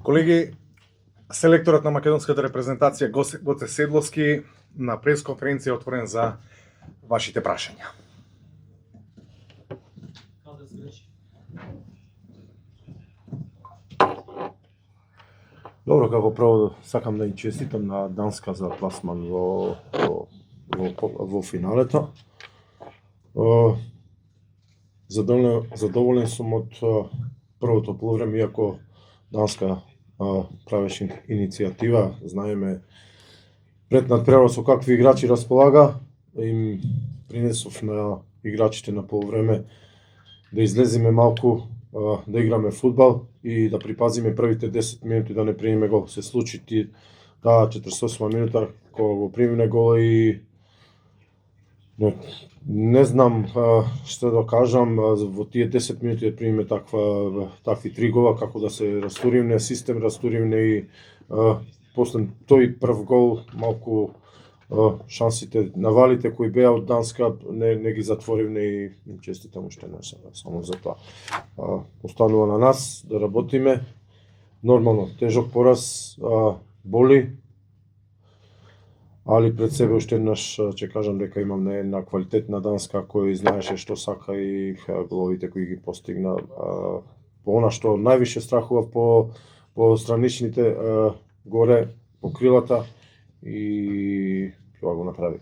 Колеги, селекторот на македонската репрезентација Гоце Седловски на пресконференција отворен за вашите прашања. Добро, како прво сакам да им честитам на Данска за пласман во финалето. Задоволен сум од првото полувреме, иако Данска правеше иницијатива, знаеме пред надпревар со какви играчи располага, им принесов на играчите на полувреме да излеземе малку, да играме фудбал и да припазиме првите 10 минути да не примиме гол. Се случи таа 48 минута кога го примиме гол и не знам што да кажам, во тие 10 минути да примиме такви три гола, како да се растуривне систем, растуривне и после тој прв гол малку шансите навалите кои беа од Данска не ги затворивне и им честитам уште не само за тоа. Останува на нас да работиме. Нормално, тежок пораз, боли, али пред себе уште еднаш ќе кажам дека имаме една квалитетна Данска кој знаеше што сака и головите кои ги постигна. По она што највише страхував по страничните горе по крилата и тоа го направи.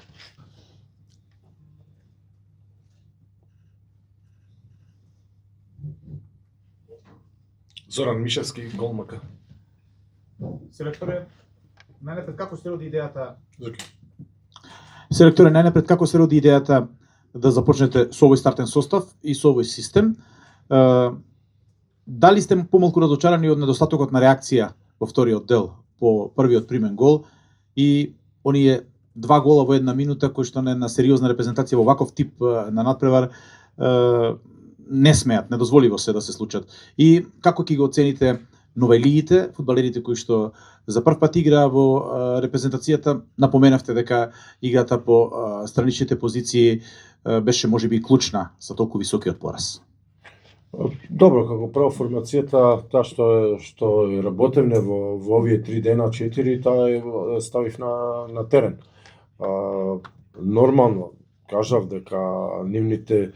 Зоран Мишевски, Голмк. Селекторе, најнапред како се роди идејата? Селекторе, најнапред како се роди идејата да започнете со овој стартен состав и со овој систем? Дали сте помалку разочарани од недостатокот на реакција во вториот дел по првиот примен гол и оние два гола во една минута кои што на една сериозна репрезентација во ваков тип на надпревар не смеат, недозволиво се да се случат. И како ќе го оцените новелиите, фудбалерите кои што за прв пат играа во репрезентацијата? Напоменавте дека играта по страничните позиции беше можеби клучна за толку високиот пораз. Добро, како прво формацијата, таа што работевне во овие 3 дена, 4, таа ставив на терен. Нормално, кажав дека нивните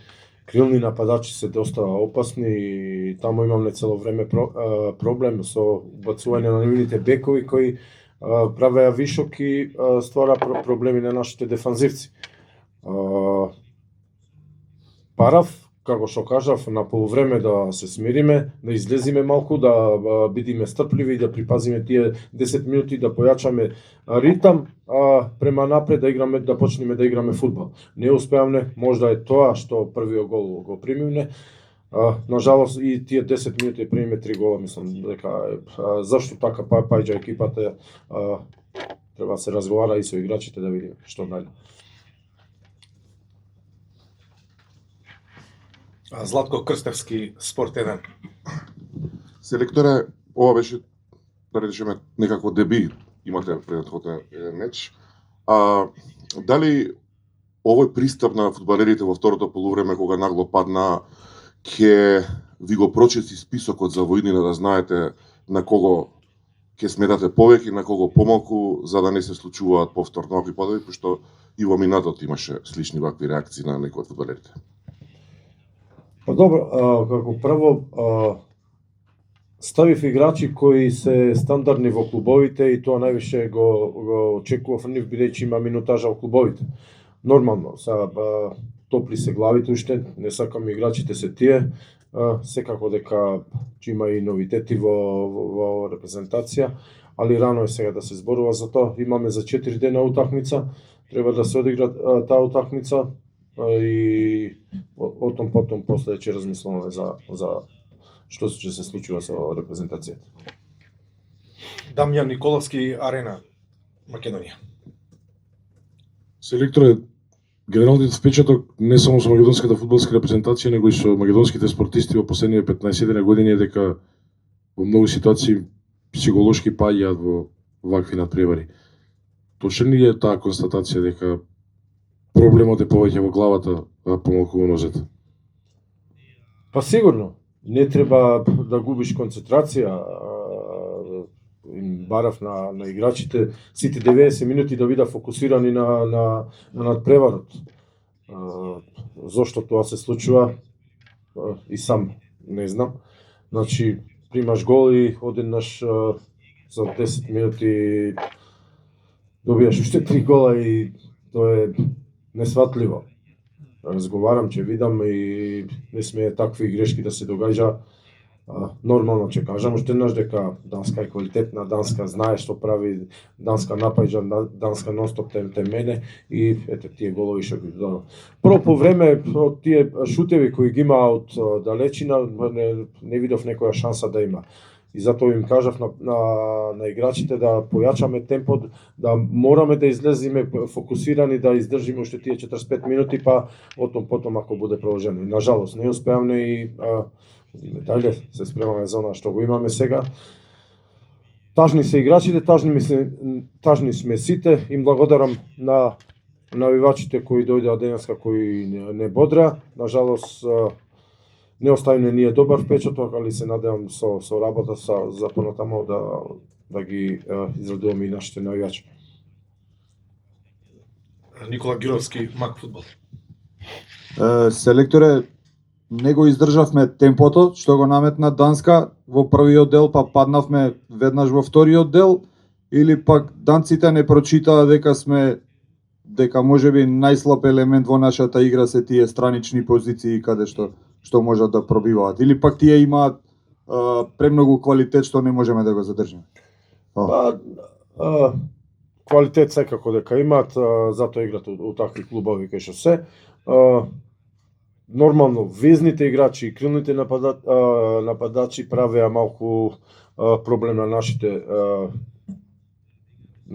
крилни нападачи се доста опасни и таму имаме цело време проблем со бацување на нивните бекови кои правеа вишок и ствара проблеми на нашите дефанзивци. Парав, како што кажав, на полувреме да се смириме, да излезиме малку, да бидиме стрпливи, да припазиме тие 10 минути, да појачаме ритам, према напред да играме, да почнеме да играме фудбал. Не успеавме, можда е тоа што првиот гол го примивме. На жалост и тие 10 минути примиме 3 гола, мислам дека зашто така паѓа екипата, треба да се разговара и со играчите да видиме што најде. Златко Крстевски, Спорт 1. Селекторе, ова беше, да речеме, некако деби имате предходен меч. Дали овој пристап на фудбалерите во второто полувреме, кога нагло падна, ќе ви го прочити списокот за воиднина, да знаете на кого ќе сметате повеќе, на кого помалку, за да не се случуваат повторно овакви падови, пошто и во минатот имаше слични вакви реакции на некои од фудбалерите? Па добро, како прво ставив играчи кои се стандардни во клубовите и тоа највише го очекував нив, бидејќи има минутажа во клубовите. Нормално, топли се главите уште, не сакам играчите се тие, секако дека ќе има и новитети во репрезентација, али рано е сега да се зборува за тоа. Имаме за 4 дена утакмица, треба да се одигра таа утакмица и потом после ќе размислуваме за што ќе се случува со репрезентацијата. Дамјан Николовски, Арена, Македонија. Селекторе, генералниот впечаток не само со македонската фудбалска репрезентација, него и со македонските спортисти во последните 15 години е дека во многу ситуации психолошки паѓаат во вакви надпревари. точен ли е таа констатација дека проблемот е повеќе во главата, а помалку во нозете? Па сигурно, не треба да губиш концентрација. Им барав на играчите сите 90 минути да бидат фокусирани на надпреварот. Зошто тоа се случува и сам не знам. Значи, примаш гол и одеднаш за 10 минути добијаш уште 3 гола и тоа е несватливо. Разговарам, ќе видам и не смее такви грешки да се догаѓа. Нормално ќе кажам уште еднаш дека Данска е квалитетна, Данска знае што прави, Данска напаѓа, Данска нонстоп те мене и ете тие голови што ги дадо. Прво по време од тие шутеви кои ги има од далечина не видов некоја шанса да има. И затоа им кажав на играчите да појачаме темпо, да мораме да излеземе фокусирани, да издржиме уште тие 45 минути, па потом ако буде продолжено. И на жалост не успеавме и медалје се спремаме за она што го имаме сега. Тажни се играчите, тажни сме сите. Им благодарам на навивачите кои дојдеа денеска, кои не бодра. На жалост не оставиме ние добар впечаток, али се надевам со работа за понатамо да ги израдуваме и нашите навивачи. Никола Гировски, Мак фудбал. Селекторе, не го издржавме темпото што го наметна Данска во првиот дел, па паднавме веднаш во вториот дел, или пак данците не прочитаа дека можеби најслаб елемент во нашата игра се тие странични позиции каде што можат да пробиваат, или пак тие имаат премногу квалитет што не можеме да го задржиме. Квалитет секако дека имаат, затоа играт у такви клубови кај што се. Нормално, везните играчи и крилните нападачи правеа малку проблем на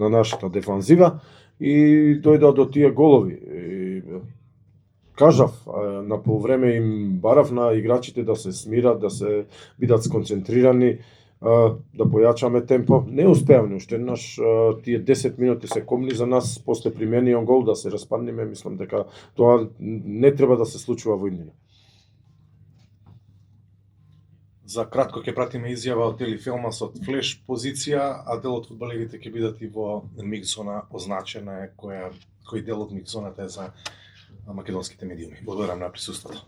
нашата дефанзива и дојдоа до тие голови. Кажав, на полувреме им барав на играчите да се смират, да се бидат сконцентрирани, да појачаме темпо. Не успеавме уште еднаш, тие 10 минути се комни за нас, после примениот гол да се распаднеме, мислам дека тоа не треба да се случува во иднина. За кратко ќе пратиме изјава од телефилмас од флеш позиција, а дел од фудбалерите ќе бидат и во микзона означена е кој дел од микзоната е за македонските медиуми. Благодарам на присуството.